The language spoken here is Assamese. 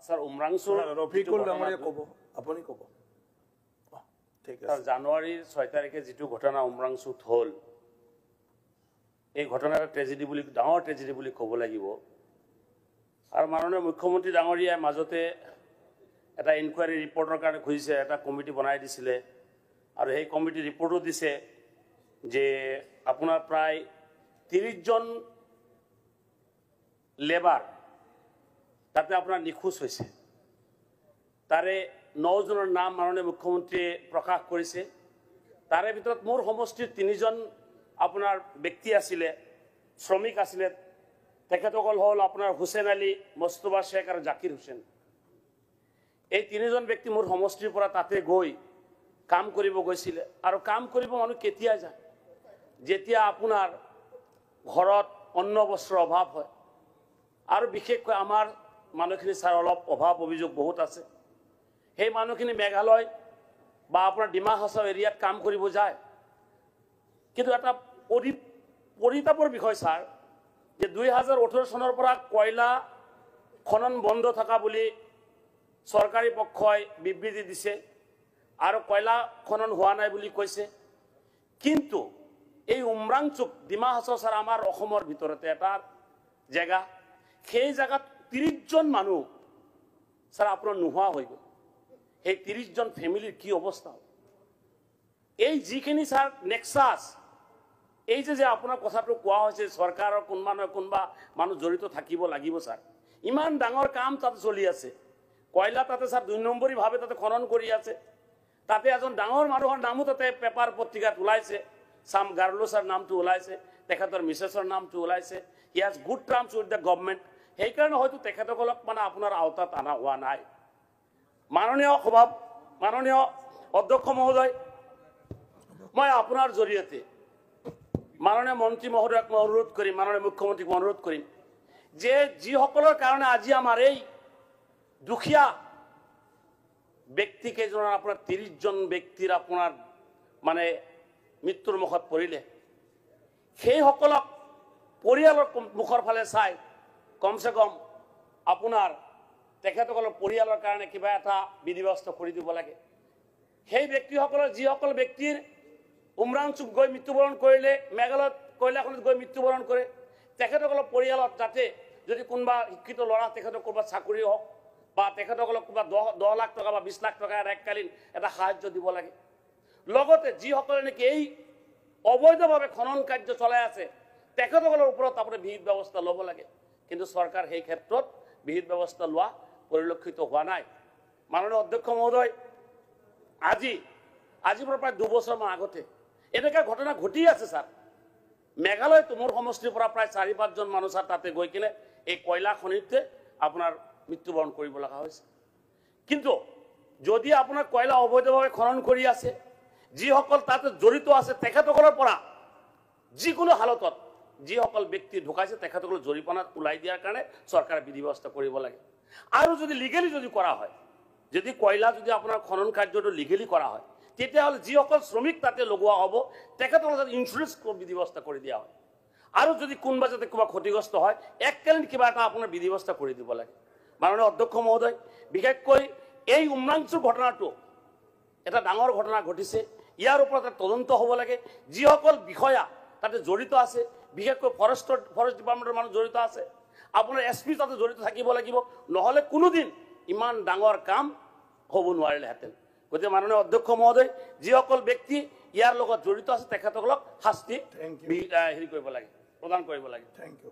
স্যাৰ উমৰাংচুৰ ৰফিকুল ডাঙৰীয়া ক'ব, আপুনি ক'ব। ঠিক আছে। জানুৱাৰীৰ 6 তাৰিখে যিটো ঘটনা উমৰাংচুত হ'ল, এই ঘটনা এটা ট্ৰেজেডি বুলি, ডাঙৰ ট্ৰেজেডি বুলি ক'ব লাগিব। আৰু মাননীয় মুখ্যমন্ত্ৰী ডাঙৰীয়াই মাজতে এটা ইনকুৱাৰী ৰিপৰ্টৰ কাৰণে খুজিছে, এটা কমিটি বনাই দিছিলে। আৰু সেই কমিটি ৰিপৰ্টো দিছে যে আপোনাৰ প্ৰায় 30 জন লেবাৰ তাতে আপোনাৰ নিখোজ হৈছে। তাৰে 9 জনৰ নাম মাননীয় মুখ্যমন্ত্ৰীয়ে প্ৰকাশ কৰিছে। তাৰে ভিতৰত মোৰ সমষ্টিৰ 3 জন আপোনাৰ ব্যক্তি আছিলে, শ্ৰমিক আছিলে। তেখেতসকল হ'ল আপোনাৰ হুছেইন আলী, মোস্তফা শেখ আৰু জাকিৰ হুছেইন। এই 3 জন ব্যক্তি মোৰ সমষ্টিৰ পৰা তাতে গৈ কাম কৰিব গৈছিলে। আৰু কাম কৰিব মানুহ কেতিয়া যায়? যেতিয়া আপোনাৰ ঘৰত অন্ন বস্ত্ৰৰ অভাৱ হয়। আৰু বিশেষকৈ আমাৰ মানুহখিনি ছাৰ অলপ অভাৱ অভিযোগ বহুত আছে। সেই মানুহখিনি মেঘালয় বা আপোনাৰ ডিমা হাছাও এৰিয়াত কাম কৰিব যায়। কিন্তু এটা পৰিতাপৰ বিষয় ছাৰ, যে 2018 চনৰ পৰা কয়লা খনন বন্ধ থকা বুলি চৰকাৰী পক্ষই বিবৃতি দিছে আৰু কয়লা খনন হোৱা নাই বুলি কৈছে। কিন্তু এই উমৰাংচুক, ডিমা হাছাও ছাৰ আমাৰ অসমৰ ভিতৰতে এটা জেগা, সেই জেগাত 30 জন মানুহ ছাৰ আপোনাৰ নোহোৱা হৈ গ'ল। সেই 30 জন ফেমিলিৰ কি অৱস্থা? এই যিখিনি ছাৰ নেক্সাছ, এই যে আপোনাৰ কথাটো কোৱা হৈছে চৰকাৰৰ কোনোবা নহয় কোনোবা মানুহ জড়িত থাকিব লাগিব ছাৰ। ইমান ডাঙৰ কাম তাতে চলি আছে। কয়লা তাতে ছাৰ 2 নম্বৰীভাৱে তাতে খনন কৰি আছে। তাতে এজন ডাঙৰ মানুহৰ নামো তাতে পেপাৰ পত্ৰিকাত ওলাইছে, চাম গাৰ্লোছৰ নামটো ওলাইছে, তেখেতৰ মিছেছৰ নামটো ওলাইছে। He has good terms with the government. সেইকাৰণে হয়তো তেখেতসকলক মানে আপোনাৰ আওতাত অনা হোৱা নাই। মাননীয় অধ্যক্ষ মহোদয়, মই আপোনাৰ জৰিয়তে মাননীয় মন্ত্ৰী মহোদয়ক মই অনুৰোধ কৰিম, মাননীয় মুখ্যমন্ত্ৰীক মই অনুৰোধ কৰিম যে যিসকলৰ কাৰণে আজি আমাৰ এই দুখীয়া ব্যক্তি কেইজনৰ আপোনাৰ 30 জন ব্যক্তিৰ আপোনাৰ মানে মৃত্যুৰ মুখত পৰিলে, সেইসকলক পৰিয়ালৰ মুখৰ ফালে চাই কমচে কম আপোনাৰ তেখেতসকলৰ পৰিয়ালৰ কাৰণে কিবা এটা বিধি ব্যৱস্থা কৰি দিব লাগে। সেই ব্যক্তিসকলৰ যিসকল ব্যক্তিৰ উমৰাংচুক গৈ মৃত্যুবৰণ কৰিলে, মেঘালয়ত কয়লাখনিত গৈ মৃত্যুবৰণ কৰে, তেখেতসকলৰ পৰিয়ালত যাতে যদি কোনোবা শিক্ষিত ল'ৰা তেখেতক ক'ৰবাত চাকৰি হওক বা তেখেতসকলক ক'ৰবাত 10 লাখ টকা বা 20 লাখ টকা এককালীন এটা সাহায্য দিব লাগে। লগতে যিসকলে নেকি এই অবৈধভাৱে খনন কাৰ্য চলাই আছে, তেখেতসকলৰ ওপৰত আপোনাৰ বিহিত ব্যৱস্থা ল'ব লাগে। কিন্তু চৰকাৰ সেই ক্ষেত্ৰত বিহিত ব্যৱস্থা লোৱা পৰিলক্ষিত হোৱা নাই। মাননীয় অধ্যক্ষ মহোদয়, আজিৰ পৰা প্ৰায় 2 বছৰমান আগতে এনেকুৱা ঘটনা ঘটি আছে ছাৰ। মেঘালয়তো মোৰ সমষ্টিৰ পৰা প্ৰায় 4-5 জন মানুহ ছাৰ তাতে গৈ কিনে এই কয়লা খনিতে আপোনাৰ মৃত্যুবৰণ কৰিব লগা হৈছে। কিন্তু যদি আপোনাৰ কয়লা অবৈধভাৱে খনন কৰি আছে, যিসকল তাতে জড়িত আছে, তেখেতসকলৰ পৰা যিকোনো হালতত যিসকল ব্যক্তি ঢুকাইছে তেখেতসকলক জৰিমনা ওলাই দিয়াৰ কাৰণে চৰকাৰে বিধি ব্যৱস্থা কৰিব লাগে। আৰু যদি লিগেলি যদি কৰা হয়, যদি কয়লা যদি আপোনাৰ খনন কাৰ্যটো লিগেলি কৰা হয়, তেতিয়াহ'লে যিসকল শ্ৰমিক তাতে লগোৱা হ'ব তেখেতসকলক যাতে ইঞ্চুৰেঞ্চ বিধি ব্যৱস্থা কৰি দিয়া হয়। আৰু যদি কোনোবা যাতে কিবা ক্ষতিগ্ৰস্ত হয়, এককালীন কিবা এটা আপোনাৰ বিধি ব্যৱস্থা কৰি দিব লাগে। মাননীয় অধ্যক্ষ মহোদয়, বিশেষকৈ এই উমৰাংচুৰ ঘটনাটো এটা ডাঙৰ ঘটনা ঘটিছে। ইয়াৰ ওপৰত এটা তদন্ত হ'ব লাগে। যিসকল বিষয়া তাতে জড়িত আছে, বিশেষকৈ ফৰেষ্ট ডিপাৰ্টমেণ্টৰ মানুহ জড়িত আছে, আপোনাৰ SP তাতে জড়িত থাকিব লাগিব, নহ'লে কোনোদিন ইমান ডাঙৰ কাম হ'ব নোৱাৰিলেহেঁতেন। গতিকে মাননীয় অধ্যক্ষ মহোদয়, যিসকল ব্যক্তি ইয়াৰ লগত জড়িত আছে তেখেতসকলক শাস্তি হেৰি কৰিব লাগে, প্ৰদান কৰিব লাগে। Thank U.